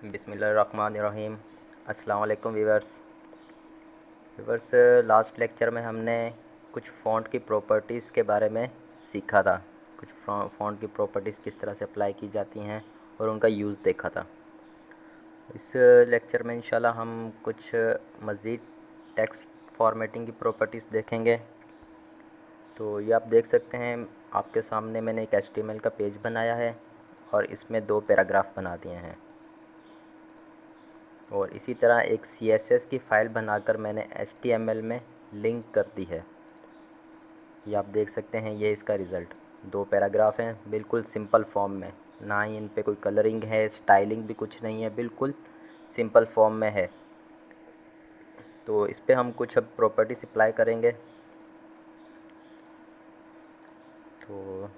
बिस्मिल्लाहिर्रहमानिर्रहीम। अस्सलाम वालेकुम वीवर्स। लास्ट लेक्चर में हमने कुछ फ़ॉन्ट की प्रॉपर्टीज़ के बारे में सीखा था। कुछ फ़ॉन्ट की प्रॉपर्टीज़ किस तरह से अप्लाई की जाती हैं और उनका यूज़ देखा था। इस लेक्चर में इंशाल्लाह हम कुछ मज़ीद टेक्स्ट फॉर्मेटिंग की प्रॉपर्टीज़ देखेंगे। तो ये आप देख सकते हैं, आपके सामने मैंने एक HTML का पेज बनाया है और इसमें 2 पैराग्राफ बना दिए हैं, और इसी तरह एक CSS की फ़ाइल बनाकर मैंने HTML में लिंक कर दी है। ये आप देख सकते हैं, ये इसका रिज़ल्ट 2 पैराग्राफ हैं, बिल्कुल सिंपल फॉर्म में। ना ही इन पे कोई कलरिंग है, स्टाइलिंग भी कुछ नहीं है, बिल्कुल सिंपल फॉर्म में है। तो इस पे हम कुछ अब प्रॉपर्टीज अप्लाई करेंगे। तो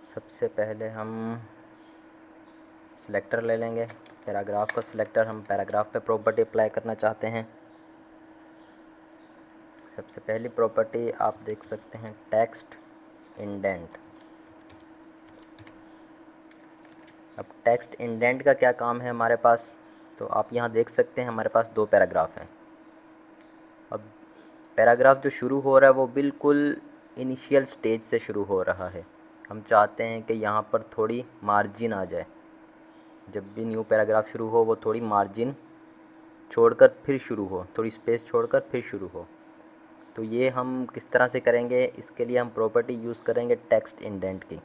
सबसे पहले हम सिलेक्टर ले लेंगे, पैराग्राफ का सिलेक्टर। हम पैराग्राफ पे प्रॉपर्टी अप्लाई करना चाहते हैं। सबसे पहली प्रॉपर्टी आप देख सकते हैं, टेक्स्ट इंडेंट। अब टेक्स्ट इंडेंट का क्या काम है हमारे पास, तो आप यहाँ देख सकते हैं हमारे पास 2 पैराग्राफ हैं। अब पैराग्राफ जो शुरू हो रहा है वो बिल्कुल इनिशियल स्टेज से शुरू हो रहा है। हम चाहते हैं कि यहाँ पर थोड़ी मार्जिन आ जाए। जब भी न्यू पैराग्राफ शुरू हो वो थोड़ी मार्जिन छोड़कर फिर शुरू हो, थोड़ी स्पेस छोड़कर फिर शुरू हो। तो ये हम किस तरह से करेंगे, इसके लिए हम प्रॉपर्टी यूज़ करेंगे टेक्स्ट इंडेंट की।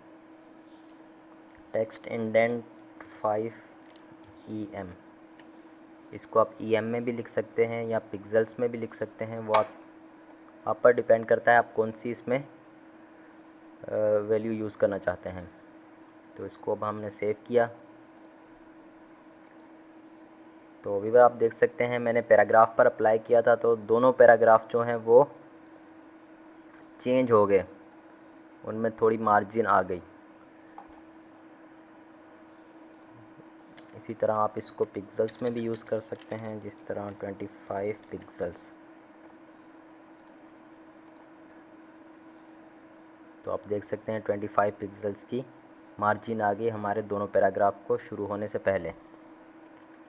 टेक्स्ट इंडेंट 5EM, इसको आप EM में भी लिख सकते हैं या पिक्सेल्स में भी लिख सकते हैं, वो आप पर डिपेंड करता है आप कौन सी इसमें वैल्यू यूज़ करना चाहते हैं। तो इसको अब हमने सेव किया। तो अभी आप देख सकते हैं मैंने पैराग्राफ पर अप्लाई किया था, तो दोनों पैराग्राफ जो हैं वो चेंज हो गए, उनमें थोड़ी मार्जिन आ गई। इसी तरह आप इसको पिक्सेल्स में भी यूज़ कर सकते हैं, जिस तरह 25 पिक्सेल्स। तो आप देख सकते हैं 25 पिक्सेल्स की मार्जिन आ गई हमारे दोनों पैराग्राफ को शुरू होने से पहले।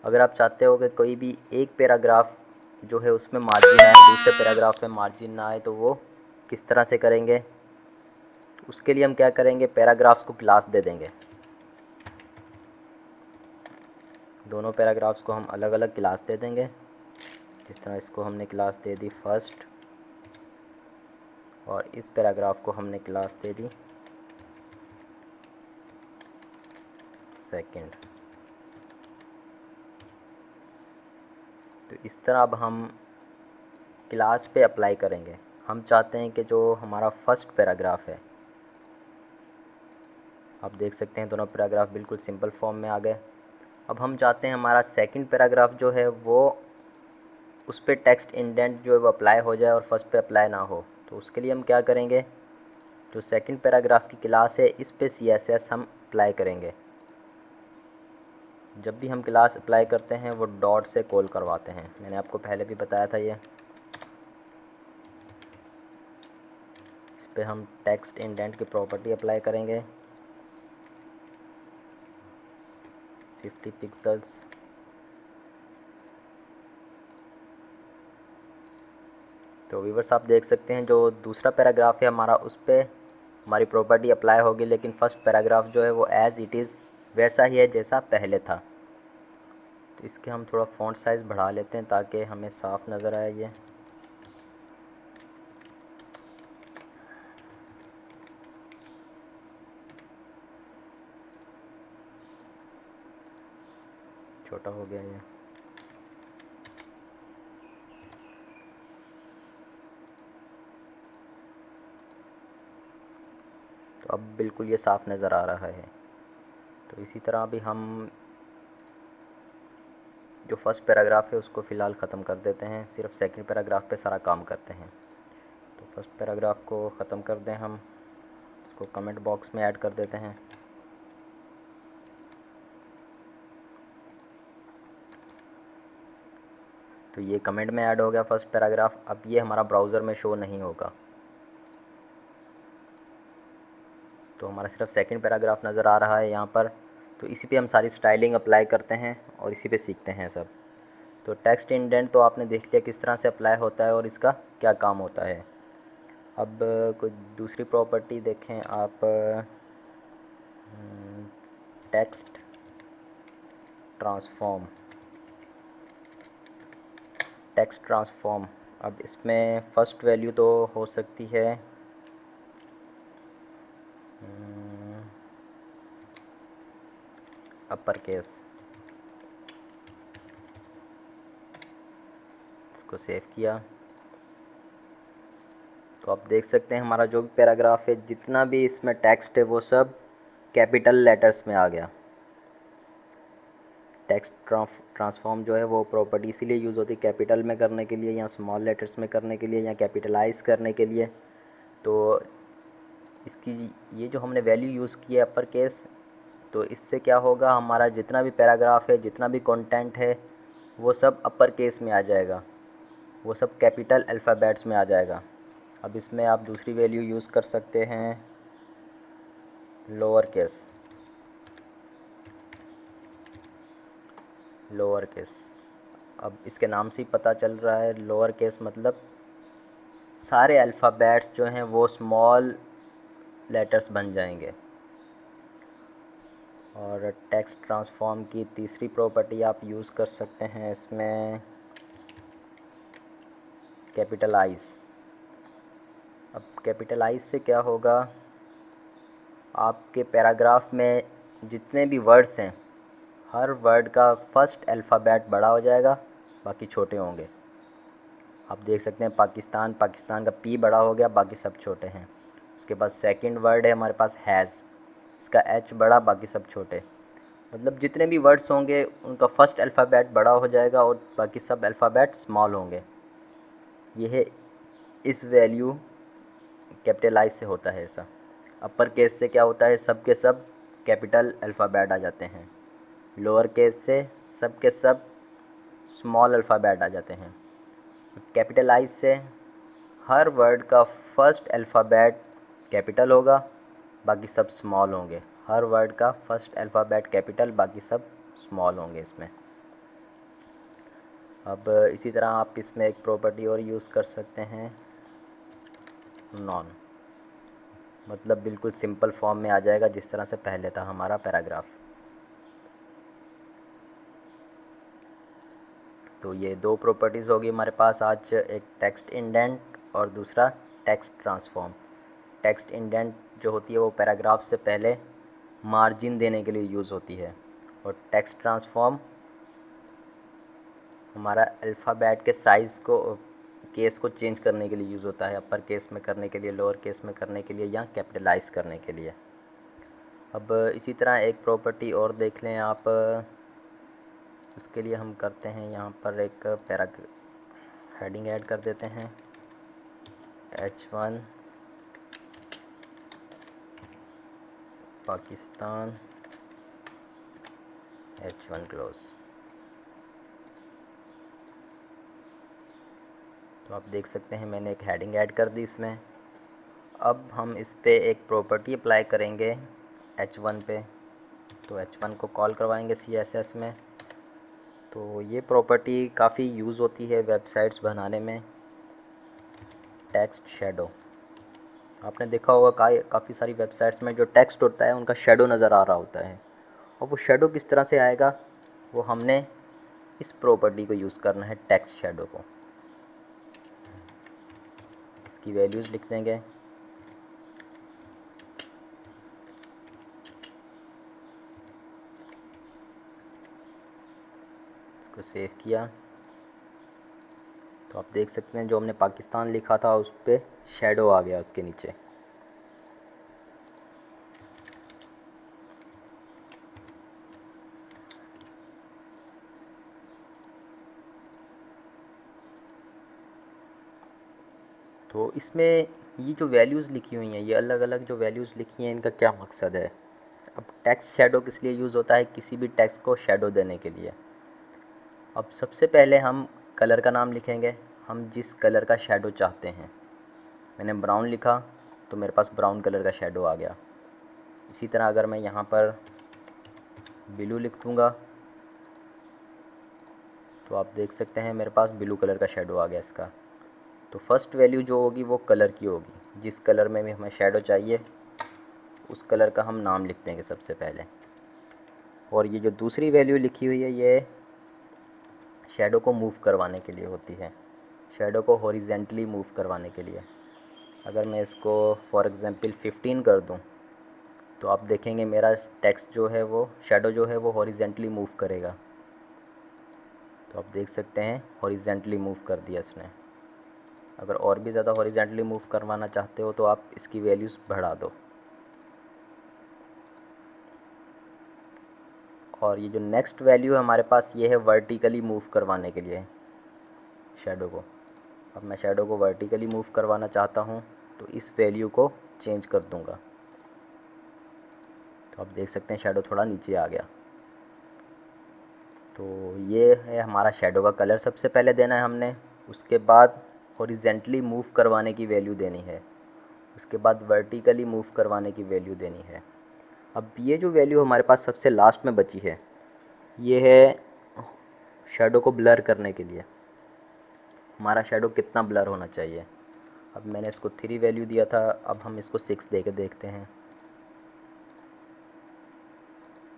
अगर आप चाहते हो कि कोई भी एक पैराग्राफ जो है उसमें मार्जिन आए, दूसरे पैराग्राफ में मार्जिन ना आए, तो वो किस तरह से करेंगे, तो उसके लिए हम क्या करेंगे, पैराग्राफ्स को क्लास दे देंगे। दोनों पैराग्राफ्स को हम अलग अलग क्लास दे देंगे। जिस तरह इसको हमने क्लास दे दी फर्स्ट, और इस पैराग्राफ को हमने क्लास दे दी सेकंड। तो इस तरह अब हम क्लास पे अप्लाई करेंगे। हम चाहते हैं कि जो हमारा फर्स्ट पैराग्राफ है, आप देख सकते हैं दोनों पैराग्राफ बिल्कुल सिंपल फॉर्म में आ गए। अब हम चाहते हैं हमारा सेकंड पैराग्राफ जो है वो उस पर टेक्स्ट इंडेंट जो है वो अप्लाई हो जाए और फर्स्ट पे अप्लाई ना हो। तो उसके लिए हम क्या करेंगे, जो सेकंड पैराग्राफ की क्लास है इस पे CSS हम अप्लाई करेंगे। जब भी हम क्लास अप्लाई करते हैं वो डॉट से कॉल करवाते हैं, मैंने आपको पहले भी बताया था ये। इस पे हम टेक्स्ट इंडेंट की प्रॉपर्टी अप्लाई करेंगे 50 पिक्सेल्स। तो व्यूअर्स आप देख सकते हैं जो दूसरा पैराग्राफ है हमारा, उस पर हमारी प्रॉपर्टी अप्लाई होगी, लेकिन फ़र्स्ट पैराग्राफ जो है वो एज़ इट इज़ वैसा ही है जैसा पहले था। तो इसके हम थोड़ा फ़ॉन्ट साइज़ बढ़ा लेते हैं ताकि हमें साफ़ नज़र आए ये। छोटा हो गया ये। तो अब बिल्कुल ये साफ़ नज़र आ रहा है। तो इसी तरह अभी हम जो फर्स्ट पैराग्राफ है उसको फ़िलहाल ख़त्म कर देते हैं, सिर्फ सेकंड पैराग्राफ पे सारा काम करते हैं। तो फर्स्ट पैराग्राफ को ख़त्म कर दें हम, इसको कमेंट बॉक्स में ऐड कर देते हैं। तो ये कमेंट में ऐड हो गया फर्स्ट पैराग्राफ। अब ये हमारा ब्राउज़र में शो नहीं होगा, तो हमारा सिर्फ सेकंड पैराग्राफ नज़र आ रहा है यहाँ पर। तो इसी पे हम सारी स्टाइलिंग अप्लाई करते हैं और इसी पे सीखते हैं सब। तो टेक्स्ट इंडेंट तो आपने देख लिया किस तरह से अप्लाई होता है और इसका क्या काम होता है। अब कुछ दूसरी प्रॉपर्टी देखें आप, टेक्स्ट ट्रांसफॉर्म। टेक्स्ट ट्रांसफॉर्म, अब इसमें फ़र्स्ट वैल्यू तो हो सकती है अपर केस। इसको सेव किया तो आप देख सकते हैं हमारा जो भी पैराग्राफ है, जितना भी इसमें टेक्स्ट है वो सब कैपिटल लेटर्स में आ गया। टेक्स्ट ट्रांसफॉर्म जो है वो प्रॉपर्टी इसीलिए यूज़ होती है कैपिटल में करने के लिए, या स्मॉल लेटर्स में करने के लिए, या कैपिटलाइज करने के लिए। तो इसकी ये जो हमने वैल्यू यूज़ की है अपर केस, तो इससे क्या होगा, हमारा जितना भी पैराग्राफ है, जितना भी कंटेंट है, वो सब अपर केस में आ जाएगा, वो सब कैपिटल अल्फ़ाबेट्स में आ जाएगा। अब इसमें आप दूसरी वैल्यू यूज़ कर सकते हैं लोअर केस। लोअर केस, अब इसके नाम से ही पता चल रहा है लोअर केस मतलब सारे अल्फ़ाबेट्स जो हैं वो स्मॉल लेटर्स बन जाएंगे। और टेक्स्ट ट्रांसफॉर्म की तीसरी प्रॉपर्टी आप यूज़ कर सकते हैं इसमें कैपिटलाइज। अब कैपिटलाइज से क्या होगा, आपके पैराग्राफ में जितने भी वर्ड्स हैं, हर वर्ड का फर्स्ट अल्फ़ाबेट बड़ा हो जाएगा, बाकी छोटे होंगे। आप देख सकते हैं पाकिस्तान, पाकिस्तान का पी बड़ा हो गया, बाकी सब छोटे हैं। उसके बाद सेकंड वर्ड है हमारे पास हैज़, इसका एच बड़ा, बाकी सब छोटे। मतलब जितने भी वर्ड्स होंगे उनका फर्स्ट अल्फ़ाबेट बड़ा हो जाएगा और बाकी सब अल्फ़ाबेट स्मॉल होंगे। यह है इस वैल्यू कैपिटलाइज से होता है ऐसा। अपर केस से क्या होता है, सब के सब कैपिटल अल्फ़ाबेट आ जाते हैं। लोअर केस से सब के सब स्मॉल अल्फ़ाबेट आ जाते हैं। कैपिटलाइज से हर वर्ड का फर्स्ट अल्फ़ाबेट कैपिटल होगा, बाकी सब स्मॉल होंगे। हर वर्ड का फर्स्ट अल्फ़ाबेट कैपिटल, बाकी सब स्मॉल होंगे इसमें। अब इसी तरह आप इसमें एक प्रॉपर्टी और यूज़ कर सकते हैं नॉन, मतलब बिल्कुल सिंपल फॉर्म में आ जाएगा जिस तरह से पहले था हमारा पैराग्राफ। तो ये दो प्रॉपर्टीज़ होगी हमारे पास आज, एक टेक्स्ट इंडेंट और दूसरा टेक्स्ट ट्रांसफॉर्म। टेक्स्ट इंडेंट जो होती है वो पैराग्राफ से पहले मार्जिन देने के लिए यूज़ होती है, और टेक्स्ट ट्रांसफॉर्म हमारा अल्फ़ाबेट के साइज़ को, केस को चेंज करने के लिए यूज़ होता है, अपर केस में करने के लिए, लोअर केस में करने के लिए, या कैपिटलाइज करने के लिए। अब इसी तरह एक प्रॉपर्टी और देख लें आप, उसके लिए हम करते हैं यहाँ पर एक हेडिंग ऐड कर देते हैं H1 पाकिस्तान, H1 क्लोज। तो आप देख सकते हैं मैंने एक हेडिंग ऐड कर दी इसमें। अब हम इस पे एक प्रॉपर्टी अप्लाई करेंगे H1 पे, तो H1 को कॉल करवाएंगे CSS में। तो ये प्रॉपर्टी काफ़ी यूज़ होती है वेबसाइट्स बनाने में। टेक्स्ट शेडो, आपने देखा होगा काफ़ी सारी वेबसाइट्स में जो टेक्स्ट होता है उनका शेडो नज़र आ रहा होता है, और वो शेडो किस तरह से आएगा, वो हमने इस प्रॉपर्टी को यूज़ करना है, टेक्स्ट शेडो को। इसकी वैल्यूज़ लिख देंगे, इसको सेव किया तो आप देख सकते हैं जो हमने पाकिस्तान लिखा था उस पर शेडो आ गया उसके नीचे। तो इसमें ये जो वैल्यूज़ लिखी हुई हैं, ये अलग अलग जो वैल्यूज़ लिखी हैं, इनका क्या मकसद है। अब टेक्स्ट शेडो किस लिए यूज़ होता है, किसी भी टेक्स्ट को शेडो देने के लिए। अब सबसे पहले हम कलर का नाम लिखेंगे, हम जिस कलर का शेडो चाहते हैं। मैंने ब्राउन लिखा तो मेरे पास ब्राउन कलर का शेडो आ गया। इसी तरह अगर मैं यहाँ पर ब्लू लिख दूँगा तो आप देख सकते हैं मेरे पास ब्लू कलर का शेडो आ गया इसका। तो फर्स्ट वैल्यू जो होगी वो कलर की होगी, जिस कलर में भी हमें शेडो चाहिए उस कलर का हम नाम लिख देंगे सबसे पहले। और ये जो दूसरी वैल्यू लिखी हुई है ये शेडो को मूव करवाने के लिए होती है, शेडो को हॉरिजेंटली मूव करवाने के लिए। अगर मैं इसको फॉर एग्ज़ाम्पल 15 कर दूं तो आप देखेंगे मेरा टेक्स्ट जो है वो शेडो जो है वो हॉरिजेंटली मूव करेगा। तो आप देख सकते हैं हॉरिजेंटली मूव कर दिया इसने। अगर और भी ज़्यादा हॉरिजेंटली मूव करवाना चाहते हो तो आप इसकी वैल्यूज़ बढ़ा दो। और ये जो नेक्स्ट वैल्यू है हमारे पास ये है वर्टिकली मूव करवाने के लिए शेडो को। अब मैं शेडो को वर्टिकली मूव करवाना चाहता हूँ तो इस वैल्यू को चेंज कर दूँगा। तो आप देख सकते हैं शेडो थोड़ा नीचे आ गया। तो ये है हमारा शेडो का कलर सबसे पहले देना है हमने, उसके बाद हॉरिजेंटली मूव करवाने की वैल्यू देनी है, उसके बाद वर्टिकली मूव करवाने की वैल्यू देनी है। अब ये जो वैल्यू हमारे पास सबसे लास्ट में बची है ये है शेडो को ब्लर करने के लिए, हमारा शेडो कितना ब्लर होना चाहिए। अब मैंने इसको 3 वैल्यू दिया था, अब हम इसको 6 दे के देखते हैं।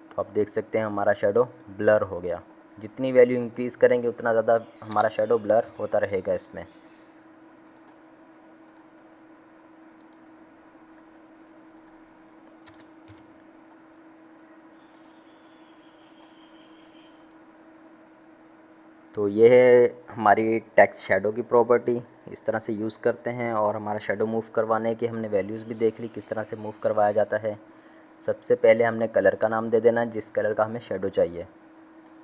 तो आप देख सकते हैं हमारा शेडो ब्लर हो गया। जितनी वैल्यू इंक्रीज़ करेंगे उतना ज़्यादा हमारा शेडो ब्लर होता रहेगा इसमें। तो ये है हमारी टेक्स्ट शेडो की प्रॉपर्टी, इस तरह से यूज़ करते हैं। और हमारा शेडो मूव करवाने की हमने वैल्यूज़ भी देख ली किस तरह से मूव करवाया जाता है। सबसे पहले हमने कलर का नाम दे देना जिस कलर का हमें शेडो चाहिए,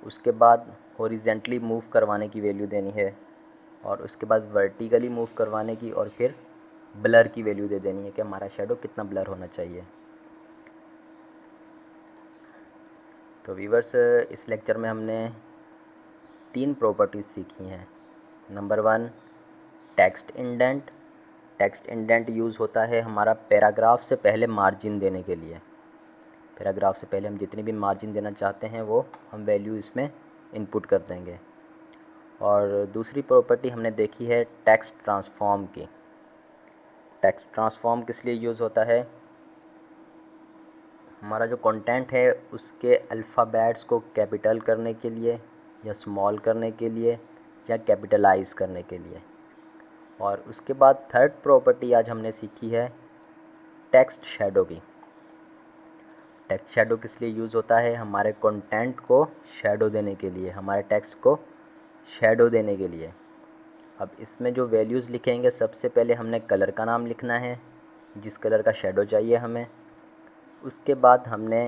उसके बाद हॉरिजेंटली मूव करवाने की वैल्यू देनी है, और उसके बाद वर्टिकली मूव करवाने की, और फिर ब्लर की वैल्यू दे देनी है कि हमारा शेडो कितना ब्लर होना चाहिए। तो व्यूअर्स इस लेक्चर में हमने 3 प्रॉपर्टीज़ सीखी हैं। Number 1 text indent. Text indent use होता है हमारा पैराग्राफ से पहले मार्जिन देने के लिए। पैराग्राफ से पहले हम जितनी भी मार्जिन देना चाहते हैं वो हम वैल्यू इसमें इनपुट कर देंगे। और दूसरी प्रॉपर्टी हमने देखी है टेक्स्ट ट्रांसफॉर्म की। टेक्स्ट ट्रांसफॉर्म किस लिए यूज़ होता है, हमारा जो कंटेंट है उसके अल्फ़ाबेट्स को कैपिटल करने के लिए या स्मॉल करने के लिए या कैपिटलाइज़ करने के लिए। और उसके बाद थर्ड प्रॉपर्टी आज हमने सीखी है टेक्स्ट शैडो की। टेक्स्ट शैडो किस लिए यूज़ होता है, हमारे कंटेंट को शैडो देने के लिए, हमारे टेक्स्ट को शैडो देने के लिए। अब इसमें जो वैल्यूज़ लिखेंगे सबसे पहले हमने कलर का नाम लिखना है जिस कलर का शैडो चाहिए हमें, उसके बाद हमने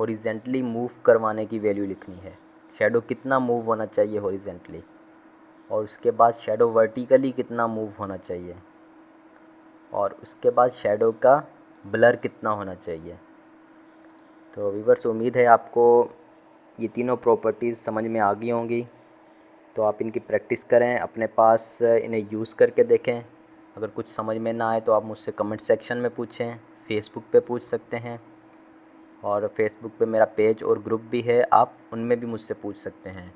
हॉरिजेंटली मूव करवाने की वैल्यू लिखनी है, शैडो कितना मूव होना चाहिए हॉरिजेंटली, और उसके बाद शैडो वर्टिकली कितना मूव होना चाहिए, और उसके बाद शैडो का ब्लर कितना होना चाहिए। तो व्यूअर्स उम्मीद है आपको ये तीनों प्रॉपर्टीज़ समझ में आ गई होंगी। तो आप इनकी प्रैक्टिस करें, अपने पास इन्हें यूज़ करके देखें। अगर कुछ समझ में ना आए तो आप मुझसे कमेंट सेक्शन में पूछें, फ़ेसबुक पे पूछ सकते हैं, और फेसबुक पे मेरा पेज और ग्रुप भी है, आप उनमें भी मुझसे पूछ सकते हैं।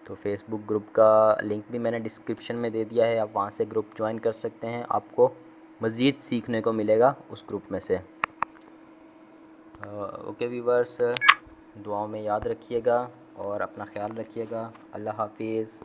तो फेसबुक ग्रुप का लिंक भी मैंने डिस्क्रिप्शन में दे दिया है, आप वहाँ से ग्रुप ज्वाइन कर सकते हैं, आपको मज़ीद सीखने को मिलेगा उस ग्रुप में से। ओके व्यूवर्स, दुआओं में याद रखिएगा और अपना ख्याल रखिएगा। अल्लाह हाफिज़।